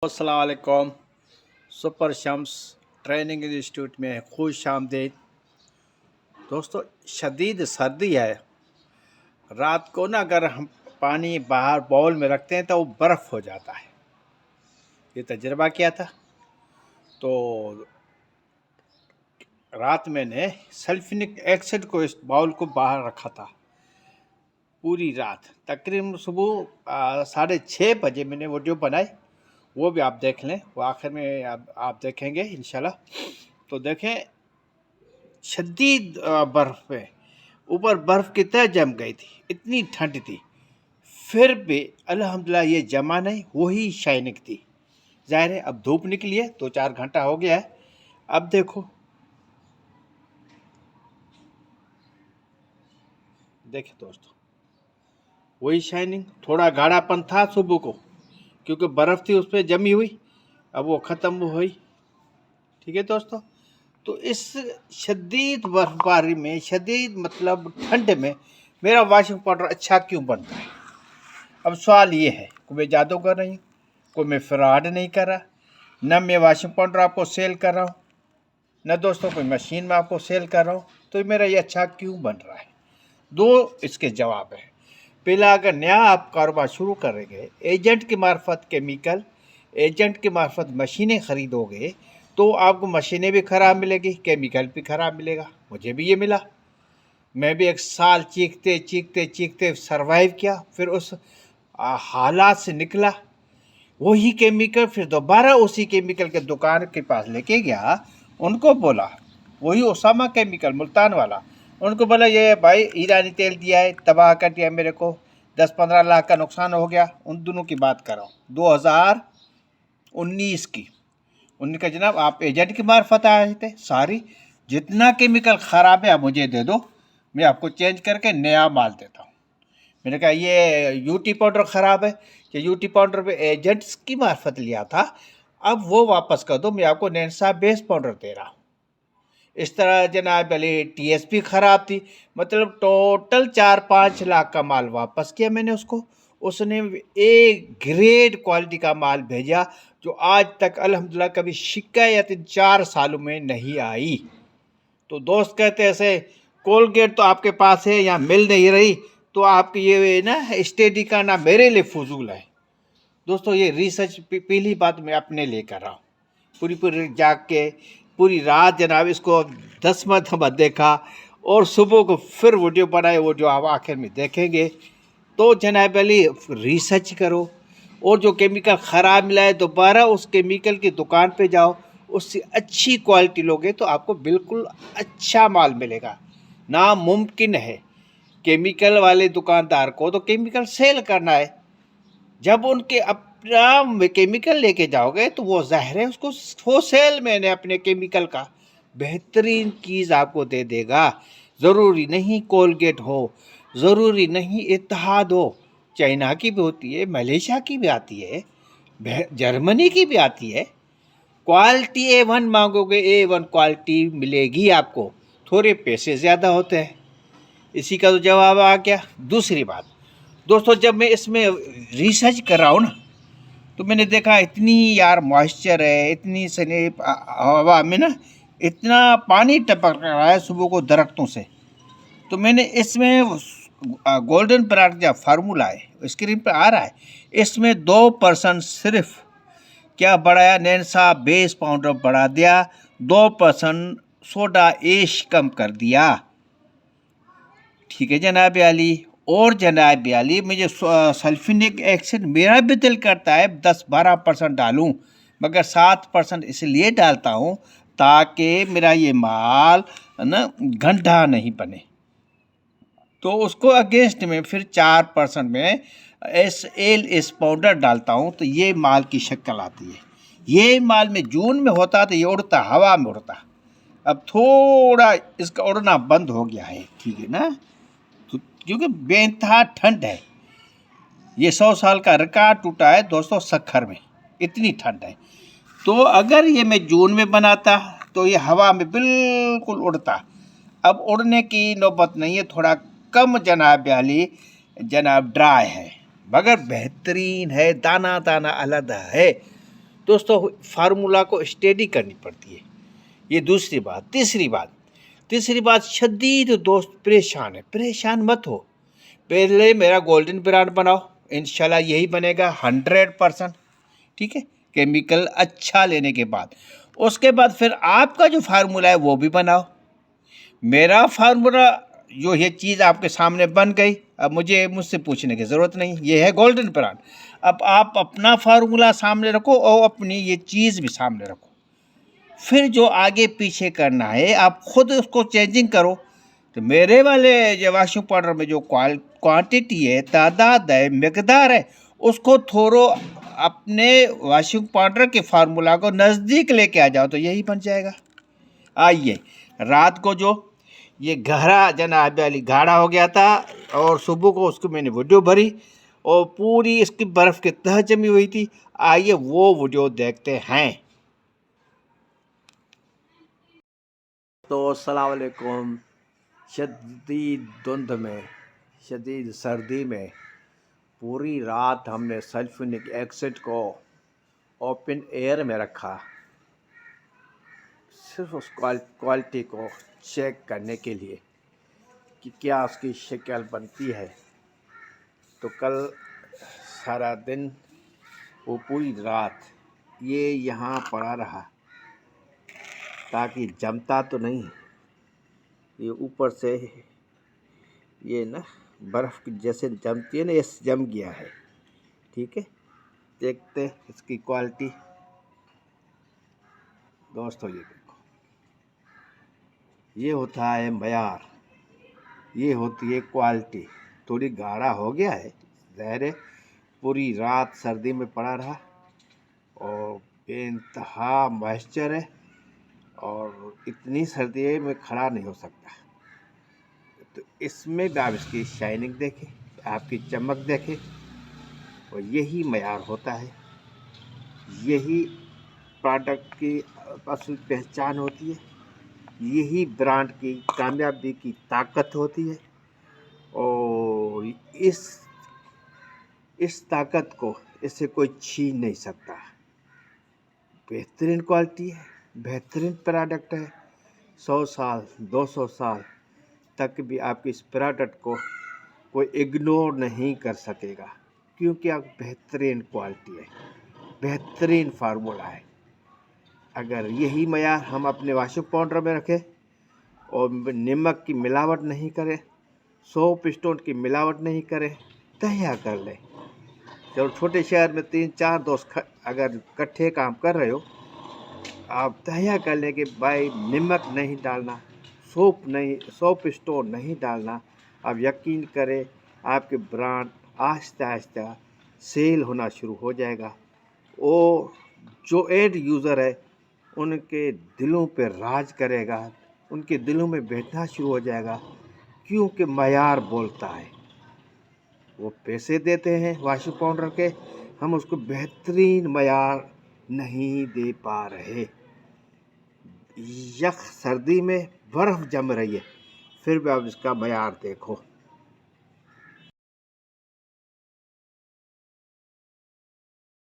अस्सलाम वालेकुम। Super Shams training institute में खुश आमदीद। दोस्तों, शदीद सर्दी है। रात को ना अगर हम पानी बाहर बाउल में रखते हैं तो वो बर्फ़ हो जाता है। ये तजुर्बा किया था। तो रात मैंने सल्फ्यूरिक एसिड को इस बाउल को बाहर रखा था पूरी रात। तकरीबन सुबह 6:30 बजे मैंने वीडियो बनाई, वो भी आप देख लें। वो आखिर में आप देखेंगे इंशाल्लाह। तो देखें, शदीद बर्फ़ में ऊपर बर्फ़ की तरह जम गई थी, इतनी ठंड थी। फिर भी अल्हम्दुलिल्लाह ये जमा नहीं, वही शाइनिंग थी। ज़ाहिर है अब धूप निकली है, 2-4 घंटा हो गया है। अब देखो, देखें दोस्तों, वही शाइनिंग। थोड़ा गाढ़ापन था सुबह को, क्योंकि बर्फ़ थी उस पर जमी हुई, अब वो ख़त्म हुई। ठीक है दोस्तों। तो इस शदीद बर्फबारी में, शदीद मतलब ठंड में, मेरा वॉशिंग पाउडर अच्छा क्यों बनता है? अब सवाल ये है, कोई मैं जादूगर नहीं, कोई मैं फ्रॉड नहीं कर रहा, न मैं वॉशिंग पाउडर आपको सेल कर रहा हूँ, न दोस्तों कोई मशीन में आपको सेल कर रहा हूँ। तो मेरा ये अच्छा क्यों बन रहा है? दो इसके जवाब हैं। पहला, अगर नया आप कारोबार शुरू करेंगे, एजेंट की मार्फत केमिकल, एजेंट की मार्फत मशीनें ख़रीदोगे, तो आपको मशीनें भी ख़राब मिलेगी, केमिकल भी ख़राब मिलेगा। मुझे भी ये मिला। मैं भी 1 साल चीखते चीखते चीखते सरवाइव किया, फिर उस हालात से निकला। वही केमिकल फिर दोबारा उसी केमिकल के दुकान के पास लेके गया, उनको बोला, वही ओसामा केमिकल मुल्तान वाला, उनको बोला ये भाई ईरानी तेल दिया है, तबाह कर दिया मेरे को, 10-15 लाख का नुकसान हो गया। उन दोनों की बात कर रहा हूँ, 2019 की। उन्होंने कहा जनाब आप एजेंट की मार्फत आए थे, सारी जितना केमिकल ख़राब है आप मुझे दे दो, मैं आपको चेंज करके नया माल देता हूँ। मैंने कहा ये यूटी पाउडर ख़राब है, कि यूटी पाउडर पे एजेंट्स की मार्फत लिया था, अब वो वापस कर दो, मैं आपको नैनसा बेस पाउडर दे रहा हूँ। इस तरह जनाब अली टीएसपी ख़राब थी, मतलब टोटल 4-5 लाख का माल वापस किया मैंने उसको। उसने एक ग्रेड क्वालिटी का माल भेजा, जो आज तक अल्हम्दुलिल्लाह कभी शिकायत इन 4 सालों में नहीं आई। तो दोस्त कहते ऐसे, कोलगेट तो आपके पास है, यहाँ मिल नहीं रही, तो आपकी ये ना स्टडी का ना मेरे लिए फजूल है। दोस्तों, ये रिसर्च पहली बात मैं अपने लिए कर रहा हूँ। पूरी पूरी जाग के पूरी रात जनाब इसको 10 मरतबा देखा, और सुबह को फिर वीडियो बनाए, वो जो आप आखिर में देखेंगे। तो जनाब अली रिसर्च करो, और जो केमिकल ख़राब मिला है दोबारा उस केमिकल की दुकान पे जाओ, उससे अच्छी क्वालिटी लोगे तो आपको बिल्कुल अच्छा माल मिलेगा। नामुमकिन है केमिकल वाले दुकानदार को तो केमिकल सेल करना है। जब उनके अपना केमिकल लेके जाओगे तो वो ज़ाहिर है उसको वो सेल मैंने अपने केमिकल का बेहतरीन चीज़ आपको दे देगा। ज़रूरी नहीं कोलगेट हो, ज़रूरी नहीं इत्तेहाद हो, चाइना की भी होती है, मलेशिया की भी आती है, जर्मनी की भी आती है। क्वालिटी A1 मांगोगे, A1 क्वालिटी मिलेगी आपको, थोड़े पैसे ज़्यादा होते हैं। इसी का तो जवाब आ गया। दूसरी बात दोस्तों, जब मैं इसमें रिसर्च कर रहा हूँ ना, तो मैंने देखा इतनी यार मॉइस्चर है, इतनी सने हवा में ना इतना पानी टपक रहा है सुबह को दरख्तों से। तो मैंने इसमें गोल्डन प्रोडक्ट का फार्मूला है, स्क्रीन पर आ रहा है, इसमें 2% सिर्फ क्या बढ़ाया, नैनसा बेस पाउडर बढ़ा दिया, 2% सोडा ऐश कम कर दिया। ठीक है जनाब आली। और जनाब आली, मुझे सल्फ्यूरिक एसिड मेरा भी दिल करता है 10-12% डालूं, मगर 7% इसलिए डालता हूं ताकि मेरा ये माल ना गंदा नहीं बने। तो उसको अगेंस्ट में फिर 4% में एस पाउडर डालता हूं, तो ये माल की शक्ल आती है। ये माल में जून में होता तो ये उड़ता, हवा में उड़ता। अब थोड़ा इसका उड़ना बंद हो गया है, ठीक है ना, तो क्योंकि बेइंतहा ठंड है। ये 100 साल का रिकॉर्ड टूटा है दोस्तों सखर में, इतनी ठंड है। तो अगर ये मैं जून में बनाता तो ये हवा में बिल्कुल उड़ता। अब उड़ने की नौबत नहीं है, थोड़ा कम जनाब आली, जनाब ड्राई है, मगर बेहतरीन है, दाना दाना अलग है। दोस्तों फार्मूला को स्टडी करनी पड़ती है। ये दूसरी बात। तीसरी बात शदीद दोस्त परेशान है, परेशान मत हो। पहले मेरा गोल्डन ब्रांड बनाओ, इंशाल्लाह यही बनेगा 100%। ठीक है, केमिकल अच्छा लेने के बाद उसके बाद फिर आपका जो फार्मूला है वो भी बनाओ। मेरा फार्मूला जो ये चीज़ आपके सामने बन गई, अब मुझसे पूछने की ज़रूरत नहीं, ये है गोल्डन ब्रांड। अब आप अपना फार्मूला सामने रखो और अपनी ये चीज़ भी सामने रखो, फिर जो आगे पीछे करना है आप खुद उसको चेंजिंग करो। तो मेरे वाले जो वॉशिंग पाउडर में जो क्वांटिटी है, तादाद है, मकदार है, उसको थोड़ा अपने वॉशिंग पाउडर के फार्मूला को नज़दीक लेके आ जाओ तो यही बन जाएगा। आइए, रात को जो ये गहरा जनाब अली गाढ़ा हो गया था और सुबह को उसको मैंने वीडियो भरी और पूरी इसकी बर्फ़ की तह जमी हुई थी। आइए वो वीडियो देखते हैं। तो अस्सलाम वालेकुम। शदीद धुंध में, शदीद सर्दी में पूरी रात हमने सल्फ्यूरिक एसिड को ओपन एयर में रखा, सिर्फ उस क्वालिटी को चेक करने के लिए कि क्या उसकी शक्ल बनती है। तो कल सारा दिन, वो पूरी रात ये यहाँ पड़ा रहा ताकि जमता तो नहीं। ये ऊपर से ये ना बर्फ़ की जैसे जमती है ना, ये जम गया है। ठीक है, देखते हैं इसकी क्वालिटी। दोस्तों ये देखो, ये होता है मयार, ये होती है क्वालिटी। थोड़ी गाढ़ा हो गया है, ज़ाहिर है पूरी रात सर्दी में पड़ा रहा और बेइंतहा मॉइस्चर है और इतनी सर्दी में खड़ा नहीं हो सकता। तो इसमें भी आप इसकी शाइनिंग देखें, आपकी चमक देखें, और यही मयार होता है, यही प्रोडक्ट की असल पहचान होती है, यही ब्रांड की कामयाबी की ताकत होती है। और इस ताकत को इससे कोई छीन नहीं सकता। बेहतरीन क्वालिटी है, बेहतरीन प्रोडक्ट है। 100 साल 200 साल तक भी आपकी इस प्रोडक्ट को कोई इग्नोर नहीं कर सकेगा, क्योंकि आप बेहतरीन क्वालिटी है, बेहतरीन फार्मूला है। अगर यही मयार हम अपने वॉशिंग पाउडर में रखें और नमक की मिलावट नहीं करें, सोप स्टोन की मिलावट नहीं करें, तैयार कर लें। जब छोटे शहर में 3-4 दोस्त अगर इकट्ठे काम कर रहे हो, आप तैयार कर लें कि भाई नमक नहीं डालना, सोप स्टोन नहीं डालना। आप यकीन करें आपके ब्रांड आहिस्ता आहिस्ता सेल होना शुरू हो जाएगा। वो जो एंड यूज़र है उनके दिलों पे राज करेगा, उनके दिलों में बैठना शुरू हो जाएगा, क्योंकि मयार बोलता है। वो पैसे देते हैं वॉशिंग पाउडर के, हम उसको बेहतरीन मयार नहीं दे पा रहे। यख सर्दी में बर्फ़ जम रही है, फिर भी आप इसका मयार देखो,